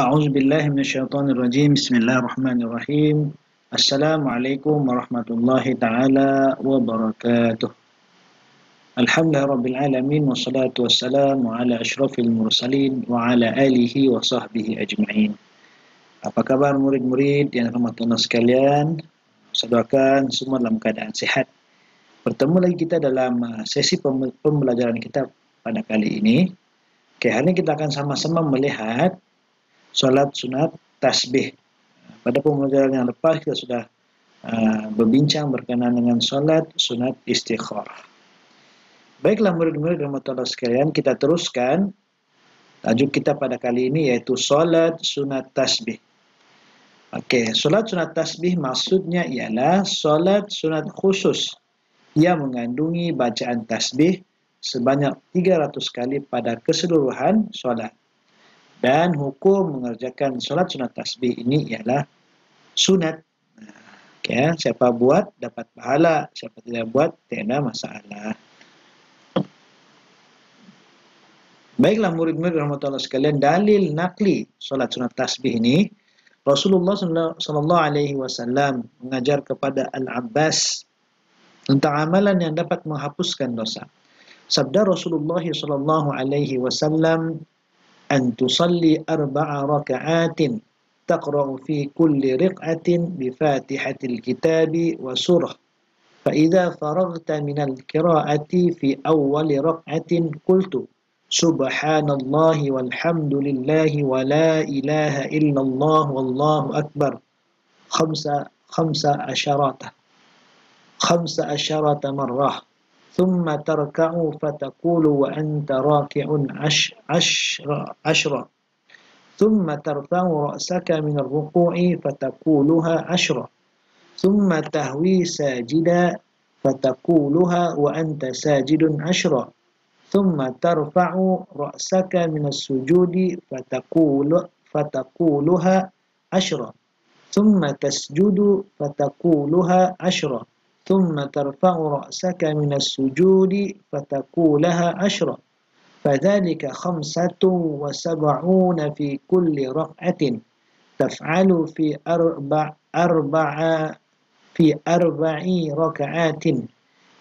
A'udzu billahi minasyaitonir rajim. Bismillahirrahmanirrahim. Assalamualaikum warahmatullahi taala wabarakatuh. Alhamdulillahirabbil alamin wassalatu wassalamu ala asyrafil mursalin wa ala alihi wa sahbihi ajma'in. Apa kabar murid-murid yang dirahmati Allah sekalian? Saya doakan semua dalam keadaan sihat. Bertemu lagi kita dalam sesi pembelajaran kita pada kali ini. Hari ini kita akan sama-sama melihat solat sunat tasbih. Pada pembelajaran yang lepas kita sudah berbincang berkenaan dengan solat sunat istikharah. Baiklah murid-murid rahmatullah sekalian, kita teruskan tajuk kita pada kali ini yaitu solat sunat tasbih. Solat sunat tasbih maksudnya ialah solat sunat khusus yang mengandungi bacaan tasbih sebanyak 300 kali pada keseluruhan solat. Dan hukum mengerjakan solat sunat tasbih ini ialah sunat. Siapa buat dapat pahala, siapa tidak buat tidak masalah. Baiklah murid-murid rahmatullah sekalian, dalil nakli solat sunat tasbih ini, Rasulullah sallallahu alaihi wasallam mengajar kepada Al-Abbas tentang amalan yang dapat menghapuskan dosa. Sabda Rasulullah sallallahu alaihi wasallam, أن تصلي 4 ركعات تقرأ في كل ركعة بفاتحة الكتاب وسورة فإذا فرغت من القراءة في أول ركعة قلت سبحان الله والحمد لله ولا إله إلا الله والله أكبر 15 مرة ثم تركع فتقول وأنت راكع 10 ثم ترفع رأسك من الركوع فتقولها 10 ثم تهوي ساجدا فتقولها وأنت ساجد 10 ثم ترفع رأسك من السجود فتقولها 10 ثم تسجد فتقولها 10 ثم ترفع رأسك من السجود فتقولها 10 فذلك 75 في كل ركعة تفعل في أربع ركعات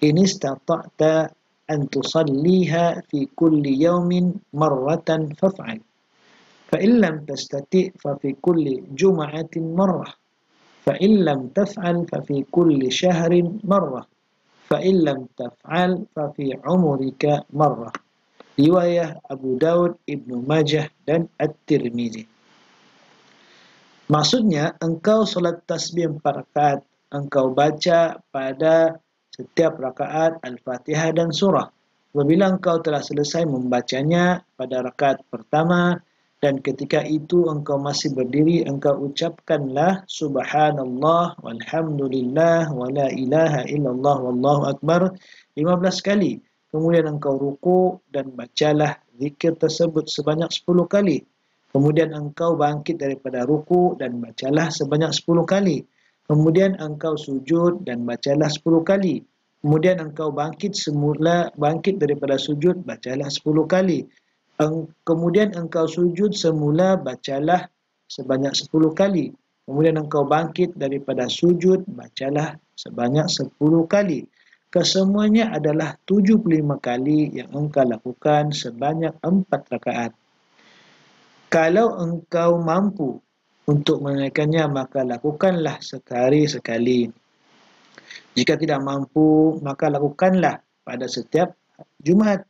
إن استطعت أن تصليها في كل يوم مرة فافعل فإن لم تستطع ففي كل جمعة مرة فإن لم تفعل ففي كل شهر مرة فإن لم تفعل ففي عمرك مرة. Riwayah Abu Daud, Ibnu Majah dan At-Tirmizi. Maksudnya engkau solat tasbih 4 rakaat, engkau baca pada setiap rakaat Al-Fatihah dan surah. Apabila engkau telah selesai membacanya pada rakaat pertama dan ketika itu engkau masih berdiri, engkau ucapkanlah subhanallah walhamdulillah wala ilaha illallah wallahu akbar 15 kali. Kemudian engkau ruku dan bacalah zikir tersebut sebanyak 10 kali. Kemudian engkau bangkit daripada ruku dan bacalah sebanyak 10 kali. Kemudian engkau sujud dan bacalah 10 kali. Kemudian engkau bangkit daripada sujud, bacalah 10 kali. Kemudian engkau sujud semula, bacalah sebanyak 10 kali. Kemudian engkau bangkit daripada sujud, bacalah sebanyak 10 kali. Kesemuanya adalah 75 kali yang engkau lakukan sebanyak 4 rakaat. Kalau engkau mampu untuk menunaikannya, maka lakukanlah sehari sekali. Jika tidak mampu, maka lakukanlah pada setiap Jumat.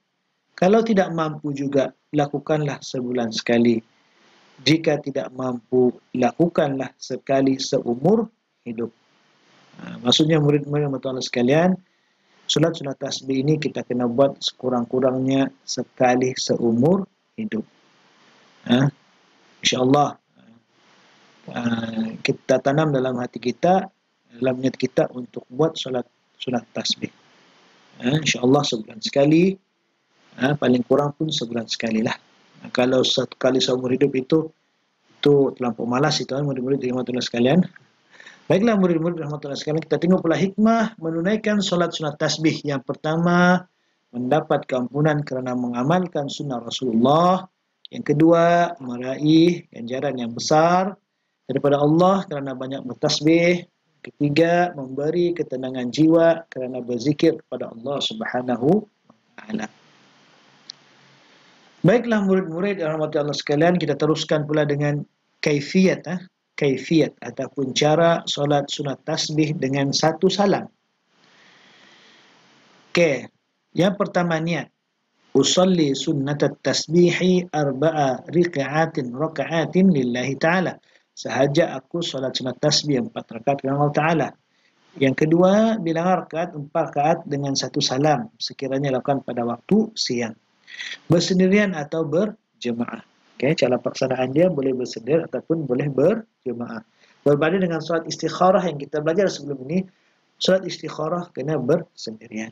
Kalau tidak mampu juga, lakukanlah sebulan sekali. Jika tidak mampu, lakukanlah sekali seumur hidup. Maksudnya murid-murid yang sekalian, solat sunat tasbih ini kita kena buat sekurang-kurangnya sekali seumur hidup. InsyaAllah kita tanam dalam hati kita, dalam niat kita untuk buat solat sunat tasbih. InsyaAllah sebulan sekali, paling kurang pun sebulan sekali lah. Kalau sekali seumur hidup itu terlampau malas itu murid-murid rahmatullah sekalian. Baiklah murid-murid rahmatullah sekalian, kita tengok pula hikmah menunaikan solat sunat tasbih. Yang pertama, mendapat keampunan kerana mengamalkan sunnah Rasulullah. Yang kedua, meraih ganjaran yang besar daripada Allah kerana banyak bertasbih. Ketiga, memberi ketenangan jiwa kerana berzikir kepada Allah Subhanahu wa taala. Baiklah murid-murid yang rahmati Allah sekalian, kita teruskan pula dengan kaifiyat ataupun cara solat sunat tasbih dengan satu salam. Okey, yang pertama niat. Usalli sunnat tasbihi arba'a raka'atin lillahi ta'ala. Sahaja aku solat sunat tasbih 4 rakaat kerana Allah Ta'ala. Yang kedua, bilangan rakaat 4 rakaat dengan satu salam, sekiranya lakukan pada waktu siang. Bersendirian atau berjemaah. Okay, cara pelaksanaan dia boleh bersendirian ataupun boleh berjemaah. Berbanding dengan solat istikharah yang kita belajar sebelum ini, solat istikharah kena bersendirian.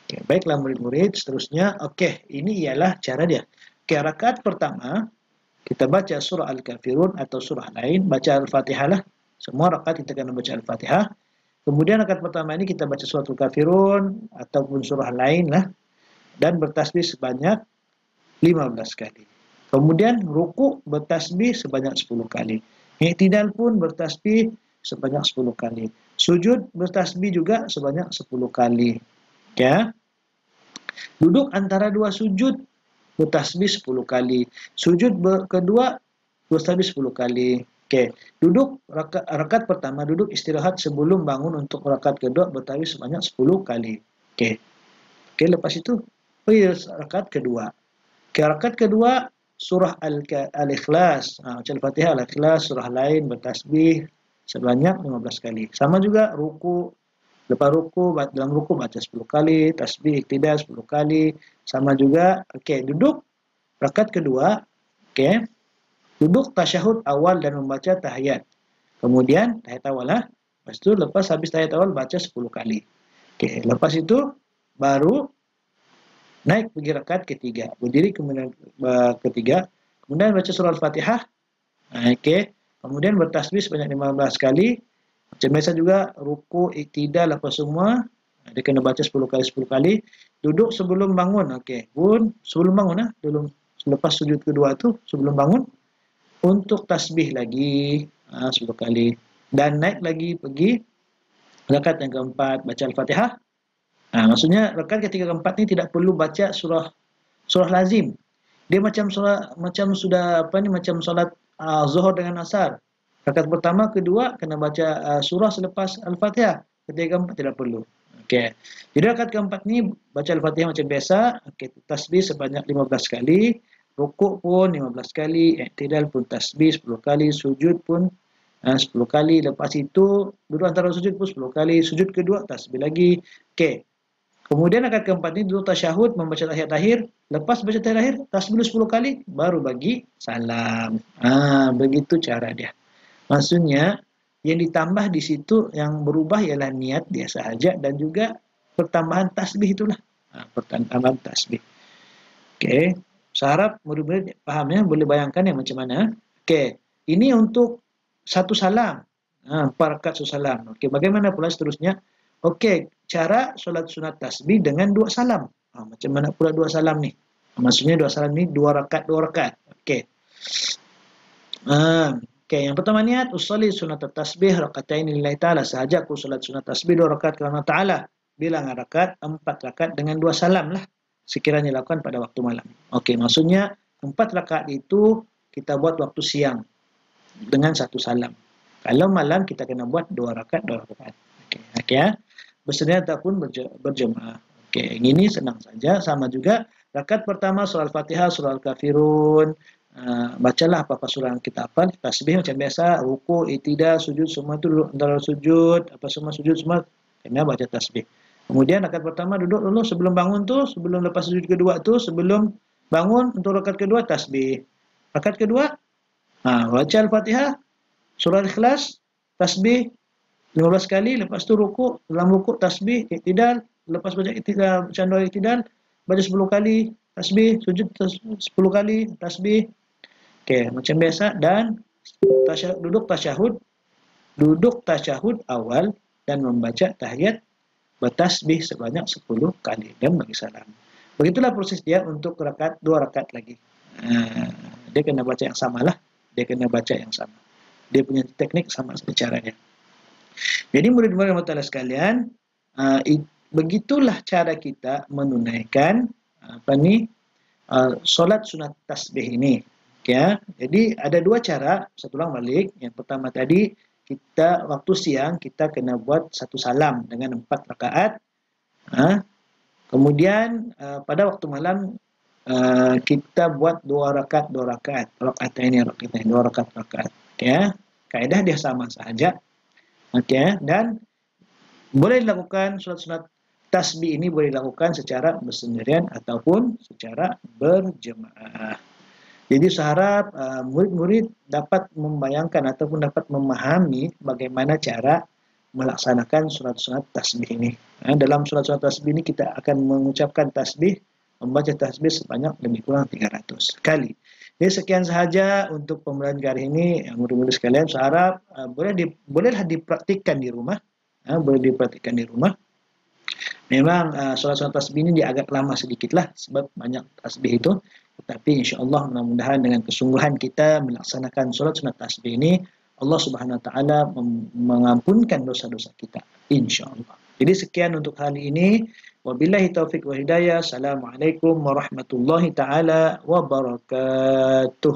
Okay, baiklah murid-murid, seterusnya, ini ialah cara dia. Rakaat pertama, kita baca surah Al-Kafirun atau surah lain, baca Al-Fatihah lah. Semua rakaat kita kena baca Al-Fatihah. Kemudian rakaat pertama ini kita baca surah Al-Kafirun ataupun surah lain lah. Dan bertasbih sebanyak 15 kali. Kemudian ruku' bertasbih sebanyak 10 kali. I'tidal pun bertasbih sebanyak 10 kali. Sujud bertasbih juga sebanyak 10 kali. Ya. Duduk antara dua sujud bertasbih 10 kali. Sujud kedua bertasbih 10 kali. Duduk rakaat pertama, duduk istirahat sebelum bangun untuk rakaat kedua bertasbih sebanyak 10 kali. Lepas itu rakaat kedua. Rakaat kedua surah Al-Ikhlas, baca Al-Fatihah, Al-Ikhlas, surah lain bertasbih sebanyak 15 kali. Sama juga ruku. Lepas ruku, dalam ruku baca 10 kali, tasbih iktidal 10 kali. Sama juga, duduk rakaat kedua, duduk tasyahud awal dan membaca tahiyat. Kemudian tahiyat awal lah. Lepas itu lepas habis tahiyat awal baca 10 kali. Lepas itu baru naik pergi rakaat ketiga. Berdiri kemudian ketiga, kemudian baca surah Al-Fatihah. Kemudian bertasbih sebanyak 15 kali. Macam biasa juga ruku, iktidal apa semua dia kena baca 10 kali 10 kali. Duduk sebelum bangun. Pun sebelum bangun selepas sujud kedua tu sebelum bangun untuk tasbih lagi 10 kali dan naik lagi pergi rakaat yang keempat baca Al-Fatihah. Maksudnya rakaat ketiga keempat ni tidak perlu baca surah lazim. Dia macam solat Zuhur dengan Asar. Rakaat pertama, kedua kena baca surah selepas Al-Fatihah. Ketiga keempat tidak perlu. Jadi rakaat keempat ni baca Al-Fatihah macam biasa. Tasbih sebanyak 15 kali. Rukuk pun 15 kali. I'tidal pun tasbih 10 kali. Sujud pun 10 kali. Lepas itu duduk antara sujud pun 10 kali. Sujud kedua tasbih lagi. Kemudian rakaat keempat ni duduk tasyahud, membaca tahiyat akhir. Lepas baca tahiyat akhir, tasbih 10 kali, baru bagi salam. Begitu cara dia. Maksudnya, yang ditambah di situ, yang berubah ialah niat dia sahaja dan juga pertambahan tasbih itulah. Pertambahan tasbih. Saya harap murid-murid fahamnya, boleh bayangkan yang macam mana. Ini untuk satu salam. 4 rakaat satu salam. Bagaimana pula seterusnya? Cara solat sunat tasbih dengan 2 salam. Macam mana pula 2 salam ni? Maksudnya 2 salam ni 2 rakaat. Yang pertama niat, usolli sunat tasbih rakaatain lillahi ta'ala. Sahaja aku solat sunat tasbih 2 rakaat kerana ta'ala. Bilangan rakaat 4 rakaat dengan 2 salam lah. Sekiranya lakukan pada waktu malam. Maksudnya 4 rakaat itu kita buat waktu siang dengan 1 salam. Kalau malam kita kena buat 2 rakaat, 2 rakaat. Bersendirian ataupun berjemaah. Ini senang saja. Sama juga rakaat pertama surah Al-Fatihah, surah Al-Kafirun. Bacalah apa-apa surah yang kita hafal. Tasbih macam biasa, ruku, i'tidal, sujud semua tu antara sujud, apa semua sujud semua kena baca tasbih. Kemudian rakaat pertama duduk dulu sebelum bangun tu, sebelum lepas sujud kedua tu, sebelum bangun untuk rakaat kedua tasbih. Rakaat kedua baca Al-Fatihah, surah Al-Ikhlas, tasbih 15 kali, lepas tu rukuk, dalam rukuk tasbih, i'tidal, lepas baca i'tidal, bacaan doa i'tidal, baca 10 kali, tasbih, sujud 10 kali, tasbih. Macam biasa dan duduk tasyahud awal dan membaca tahiyat bertasbih sebanyak 10 kali dan bagi salam. Begitulah proses dia untuk 2 rakaat lagi. Dia kena baca yang samalah. Dia kena baca yang sama. Dia punya teknik sama caranya. Jadi murid-murid yang sekalian, begitulah cara kita menunaikan solat sunat tasbih ini. Ya, jadi ada dua cara. Saya ulang balik. Yang pertama tadi, kita waktu siang kita kena buat satu salam dengan 4 rakaat. Kemudian pada waktu malam kita buat 2 rakaat, 2 rakaat. Rakaat-ini, 2 rakaat. Ya, kaedah dia sama sahaja. Okey, dan boleh dilakukan solat sunat tasbih ini boleh dilakukan secara bersendirian ataupun secara berjemaah. Jadi saya harap murid-murid dapat membayangkan ataupun dapat memahami bagaimana cara melaksanakan sunat-sunat tasbih ini. Dalam sunat-sunat tasbih ini kita akan mengucapkan tasbih, membaca tasbih sebanyak lebih kurang 300 kali. Jadi sekian sahaja untuk pembelajaran kali ini, murid-murid sekalian. Saya harap bolehlah dipraktikkan di rumah. Boleh dipraktikkan di rumah. Memang solat-solat tasbih ini dia agak lama sedikitlah sebab banyak tasbih itu. Tetapi insya-Allah mudah-mudahan dengan kesungguhan kita melaksanakan solat sunat tasbih ini, Allah Subhanahu wa taala mengampunkan dosa-dosa kita insya-Allah. Jadi sekian untuk kali ini. Wabillahi taufik wa hidayah. Assalamualaikum warahmatullahi taala wabarakatuh.